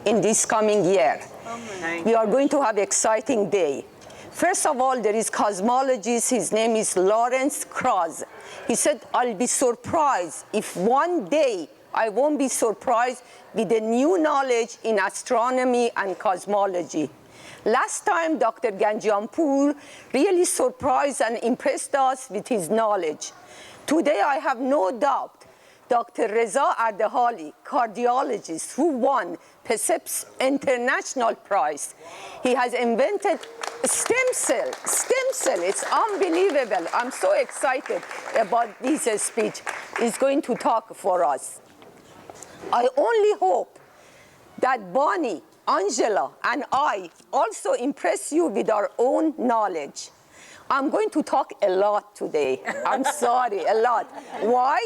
In this coming year. We are going to have an exciting day. First of all, there is cosmologist, his name is Lawrence Krauss. He said, I'll be surprised if one day I won't be surprised with the new knowledge in astronomy and cosmology. Last time, Dr. Ganjiampur really surprised and impressed us with his knowledge. Today, I have no doubt Dr. Reza Ardehali, cardiologist who won PESEP's International Prize. He has invented stem cell. It's unbelievable. I'm so excited about this speech. He's going to talk for us. I only hope that Bonnie, Angela, and I also impress you with our own knowledge. I'm going to talk a lot today. I'm sorry, a lot. Why?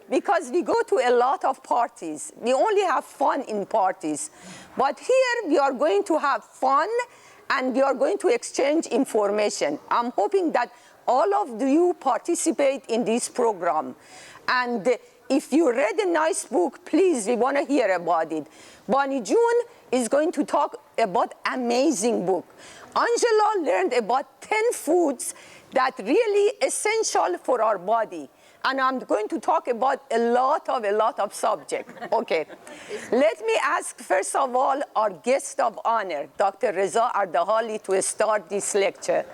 Because we go to a lot of parties. We only have fun in parties. But here we are going to have fun and we are going to exchange information. I'm hoping that all of you participate in this program. And if you read a nice book, please, we want to hear about it. Bonnie June is going to talk about amazing book. Angela learned about 10 foods that really essential for our body. And I'm going to talk about a lot of subjects. Okay. Let me ask, first of all, our guest of honor, Dr. Reza Ardehali, to start this lecture.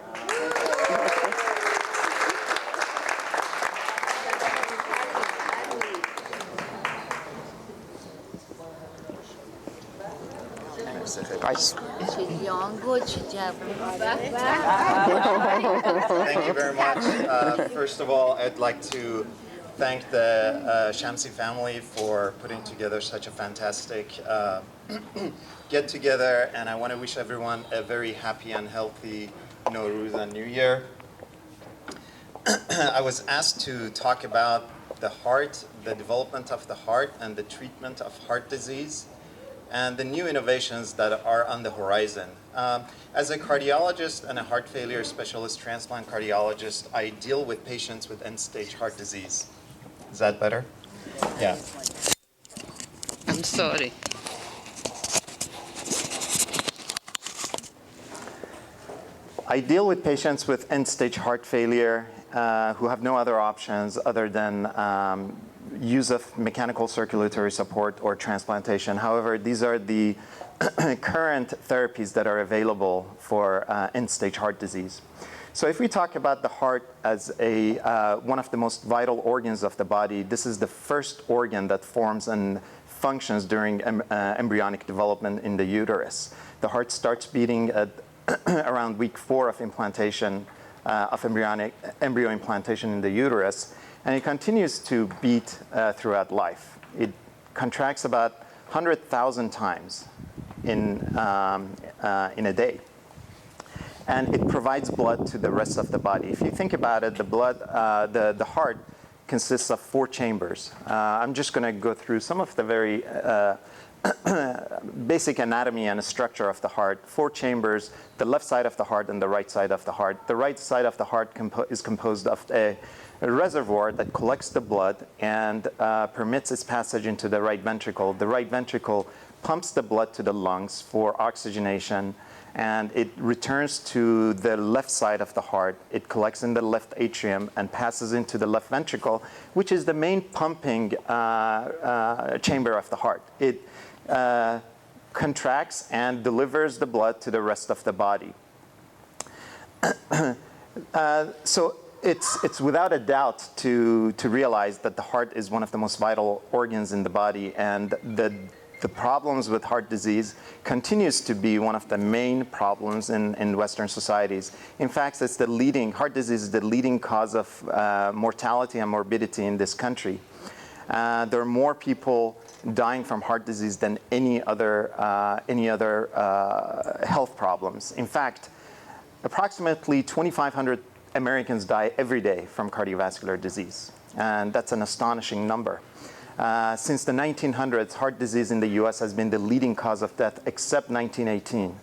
Thank you very much. First of all, I'd like to thank the Shamsi family for putting together such a fantastic get-together, and I want to wish everyone a very happy and healthy Nowruz and New Year. I was asked to talk about the heart, the development of the heart, and the treatment of heart disease, and the new innovations that are on the horizon. As a cardiologist and a heart failure specialist transplant cardiologist, I deal with patients with end-stage heart disease. Is that better? Yeah. I'm sorry. I deal with patients with end-stage heart failure who have no other options other than use of mechanical circulatory support or transplantation. However, these are the current therapies that are available for end-stage heart disease. So if we talk about the heart as one of the most vital organs of the body, this is the first organ that forms and functions during embryonic development in the uterus. The heart starts beating at around week 4 of implantation, of embryo implantation in the uterus, and it continues to beat throughout life. It contracts about 100,000 times in a day. And it provides blood to the rest of the body. If you think about it, the heart consists of 4 chambers. I'm just going to go through some of the very basic anatomy and structure of the heart. 4 chambers, the left side of the heart and the right side of the heart. The right side of the heart is composed of a reservoir that collects the blood and permits its passage into the right ventricle. The right ventricle pumps the blood to the lungs for oxygenation, and it returns to the left side of the heart. It collects in the left atrium and passes into the left ventricle, which is the main pumping chamber of the heart. It contracts and delivers the blood to the rest of the body. So it's without a doubt to realize that the heart is one of the most vital organs in the body, and the problems with heart disease continues to be one of the main problems in Western societies. In fact, heart disease is the leading cause of mortality and morbidity in this country. There are more people dying from heart disease than any other health problems. In fact, approximately 2,500 Americans die every day from cardiovascular disease, and that's an astonishing number. Since the 1900s, heart disease in the US has been the leading cause of death, except 1918.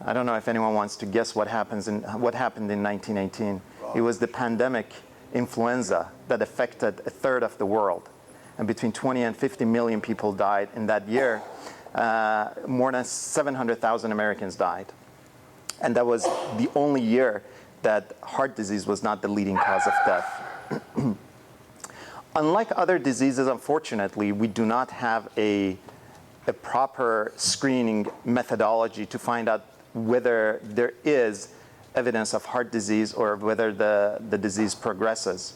I don't know if anyone wants to guess what happened in 1918. It was the pandemic influenza that affected a third of the world. And between 20 and 50 million people died in that year. More than 700,000 Americans died. And that was the only year that heart disease was not the leading cause of death. Unlike other diseases, unfortunately, we do not have a proper screening methodology to find out whether there is evidence of heart disease or whether the disease progresses.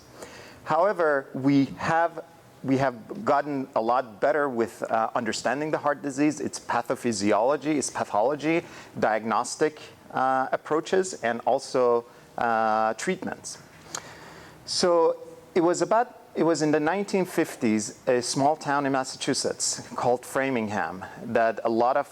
However, we have gotten a lot better with understanding the heart disease, its pathophysiology, its pathology, diagnostic approaches, and also treatments. So it was in the 1950s, a small town in Massachusetts called Framingham, that a lot of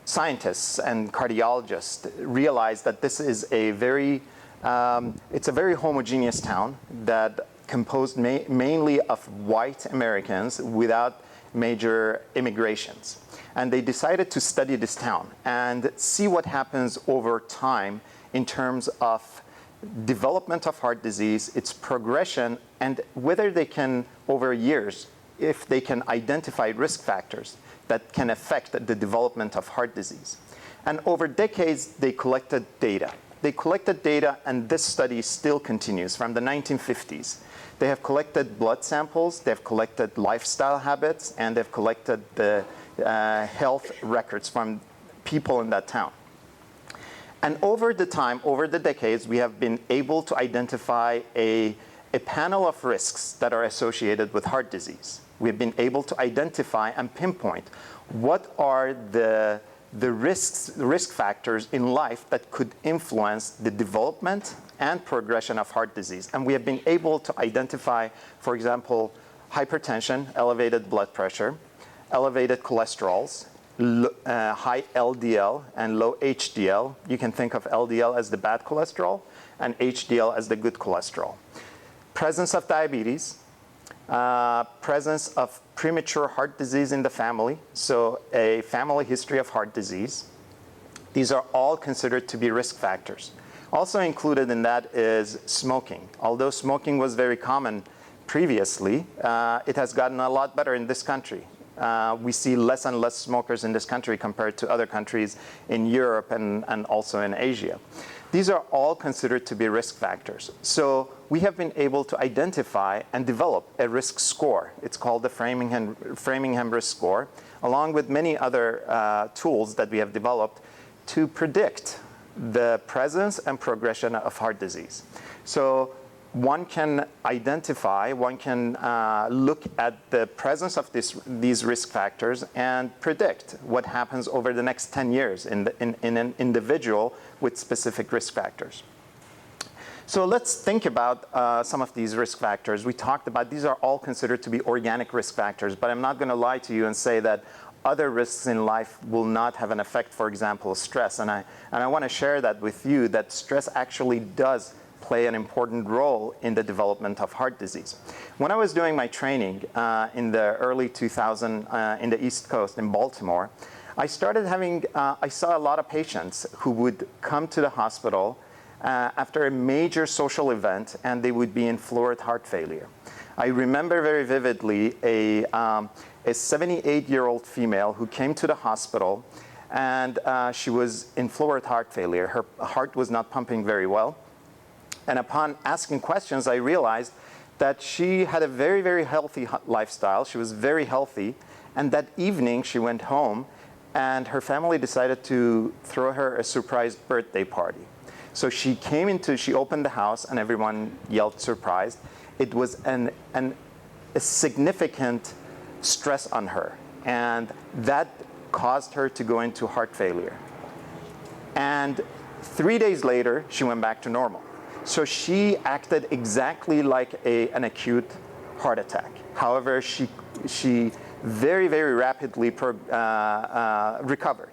scientists and cardiologists realized that this is it's a very homogeneous town that composed mainly of white Americans without major immigrations. And they decided to study this town and see what happens over time in terms of development of heart disease, its progression, and whether they can, over years, if they can identify risk factors that can affect the development of heart disease. And over decades, they collected data. And this study still continues from the 1950s. They have collected blood samples, they've collected lifestyle habits, and they've collected the health records from people in that town. And over the decades, we have been able to identify a panel of risks that are associated with heart disease. We've been able to identify and pinpoint what are the risk factors in life that could influence the development and progression of heart disease. And we have been able to identify, for example, hypertension, elevated blood pressure, elevated cholesterols, high LDL and low HDL. You can think of LDL as the bad cholesterol and HDL as the good cholesterol. Presence of diabetes, presence of premature heart disease in the family, so a family history of heart disease. These are all considered to be risk factors. Also included in that is smoking. Although smoking was very common previously, it has gotten a lot better in this country. We see less and less smokers in this country compared to other countries in Europe and also in Asia. These are all considered to be risk factors. So we have been able to identify and develop a risk score. It's called the Framingham risk score, along with many other tools that we have developed to predict the presence and progression of heart disease. So one can identify, one can look at the presence of these risk factors and predict what happens over the next 10 years in an individual with specific risk factors. So let's think about some of these risk factors. We talked about these are all considered to be organic risk factors, but I'm not going to lie to you and say that other risks in life will not have an effect, for example, stress. And I want to share that with you, that stress actually does play an important role in the development of heart disease. When I was doing my training in the early 2000s in the East Coast in Baltimore, I saw a lot of patients who would come to the hospital after a major social event, and they would be in fluid heart failure. I remember very vividly a 78-year-old female who came to the hospital, and she was in fluid heart failure. Her heart was not pumping very well. And upon asking questions, I realized that she had a very, very healthy lifestyle. She was very healthy. And that evening, she went home, and her family decided to throw her a surprise birthday party. So she opened the house, and everyone yelled surprise. It was a significant stress on her, and that caused her to go into heart failure. And 3 days later, she went back to normal. So she acted exactly like an acute heart attack. However, she very, very rapidly recovered.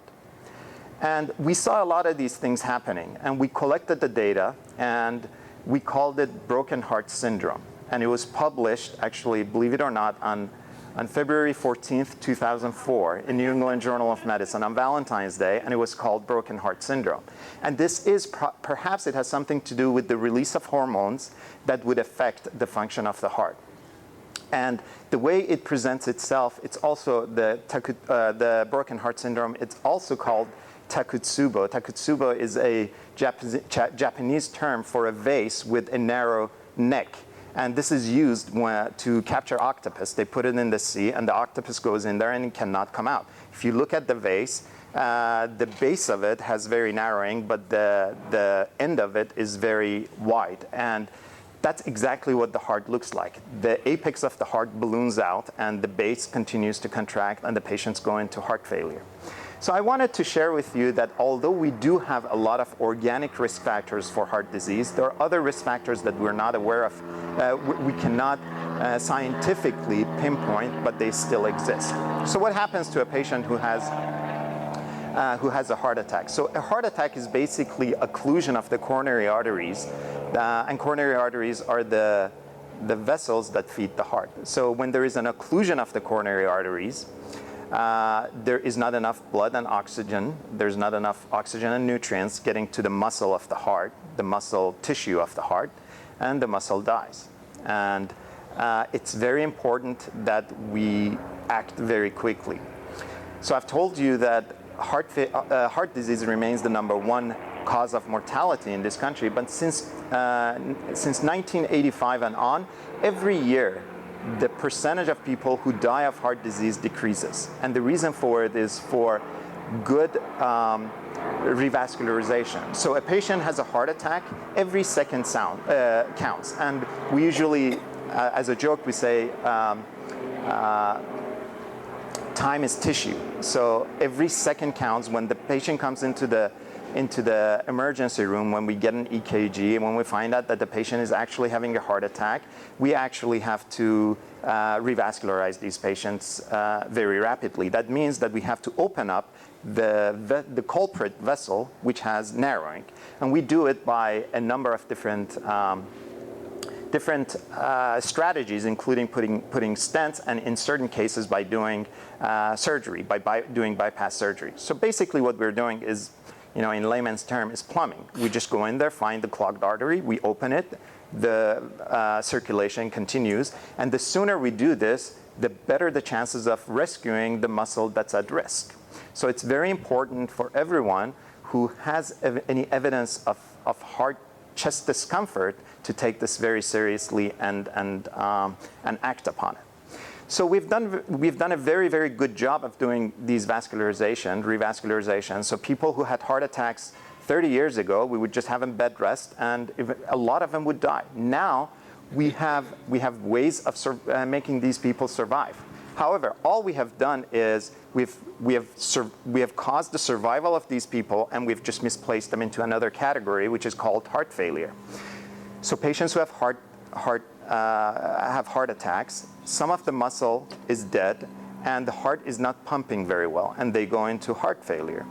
And we saw a lot of these things happening, and we collected the data, and we called it broken heart syndrome. And it was published, actually, believe it or not, on February 14th, 2004, in New England Journal of Medicine on Valentine's Day, and it was called broken heart syndrome. And this is, perhaps it has something to do with the release of hormones that would affect the function of the heart. And the way it presents itself, it's also the broken heart syndrome, it's also called takotsubo. Takotsubo is a Japanese term for a vase with a narrow neck. And this is used to capture octopus. They put it in the sea, and the octopus goes in there and it cannot come out. If you look at the vase, the base of it has very narrowing, but the end of it is very wide. And that's exactly what the heart looks like. The apex of the heart balloons out, and the base continues to contract, and the patients go into heart failure. So I wanted to share with you that although we do have a lot of organic risk factors for heart disease, there are other risk factors that we're not aware of. We cannot scientifically pinpoint, but they still exist. So what happens to a patient who has a heart attack? So a heart attack is basically occlusion of the coronary arteries, and coronary arteries are the vessels that feed the heart. So when there is an occlusion of the coronary arteries, there is not enough blood and oxygen. There's not enough oxygen and nutrients getting to the muscle of the heart, the muscle tissue of the heart, and the muscle dies. And it's very important that we act very quickly. So I've told you that heart disease remains the #1 cause of mortality in this country, but since 1985 and on, every year, the percentage of people who die of heart disease decreases. And the reason for it is for good revascularization. So a patient has a heart attack, every second counts. And we usually, as a joke, we say, time is tissue. So every second counts. When the patient comes into the emergency room, when we get an EKG, and when we find out that the patient is actually having a heart attack, we actually have to revascularize these patients very rapidly. That means that we have to open up the culprit vessel, which has narrowing. And we do it by a number of different strategies, including putting stents, and in certain cases by doing surgery, by doing bypass surgery. So basically what we're doing is, in layman's term, is plumbing. We just go in there, find the clogged artery, we open it, the circulation continues, and the sooner we do this, the better the chances of rescuing the muscle that's at risk. So it's very important for everyone who has any evidence of heart chest discomfort to take this very seriously and act upon it. So we've done a very, very good job of doing these revascularization. So people who had heart attacks 30 years ago, we would just have them bed rest, and a lot of them would die. Now we have ways of making these people survive. However, all we have done is we have caused the survival of these people, and we've just misplaced them into another category, which is called heart failure. So patients who have heart attacks, some of the muscle is dead, and the heart is not pumping very well, and they go into heart failure.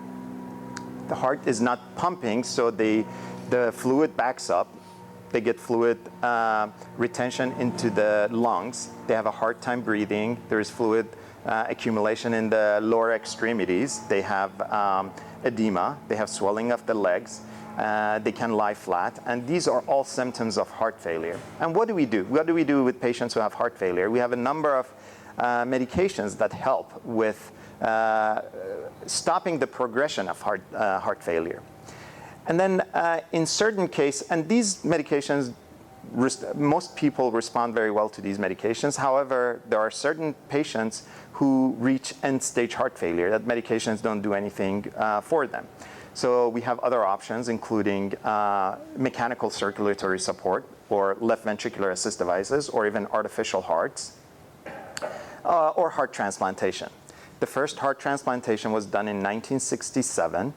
The heart is not pumping, so the fluid backs up. They get fluid retention into the lungs. They have a hard time breathing. There is fluid accumulation in the lower extremities. They have edema. They have swelling of the legs. They can lie flat. And these are all symptoms of heart failure. And what do we do? What do we do with patients who have heart failure? We have a number of medications that help with stopping the progression of heart failure. And then in certain cases, and these medications, most people respond very well to these medications. However, there are certain patients who reach end-stage heart failure that medications don't do anything for them. So we have other options, including mechanical circulatory support, or left ventricular assist devices, or even artificial hearts, or heart transplantation. The first heart transplantation was done in 1967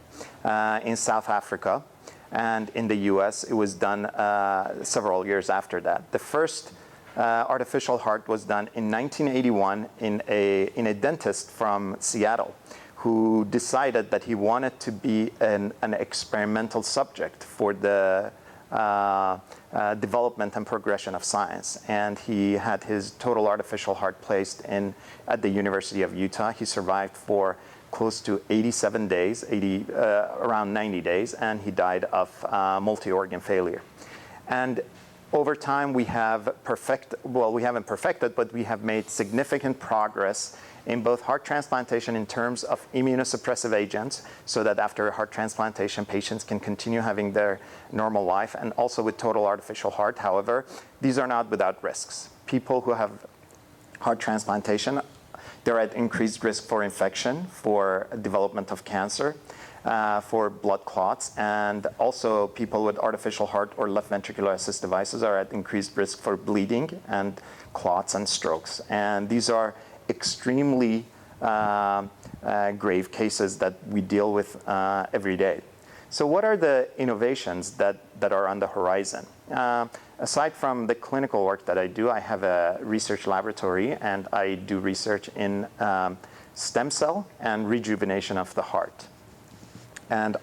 in South Africa, and in the US it was done several years after that. The first artificial heart was done in 1981 in a dentist from Seattle who decided that he wanted to be an experimental subject for the development and progression of science. And he had his total artificial heart placed at the University of Utah. He survived for close to 87 days, around 90 days, and he died of multi-organ failure. And over time, we haven't perfected, but we have made significant progress in both heart transplantation in terms of immunosuppressive agents, so that after heart transplantation, patients can continue having their normal life, and also with total artificial heart. However, these are not without risks. People who have heart transplantation, they're at increased risk for infection, for development of cancer, for blood clots, and also people with artificial heart or left ventricular assist devices are at increased risk for bleeding and clots and strokes. And these are extremely grave cases that we deal with every day. So what are the innovations that are on the horizon? Aside from the clinical work that I do, I have a research laboratory, and I do research in stem cell and rejuvenation of the heart. And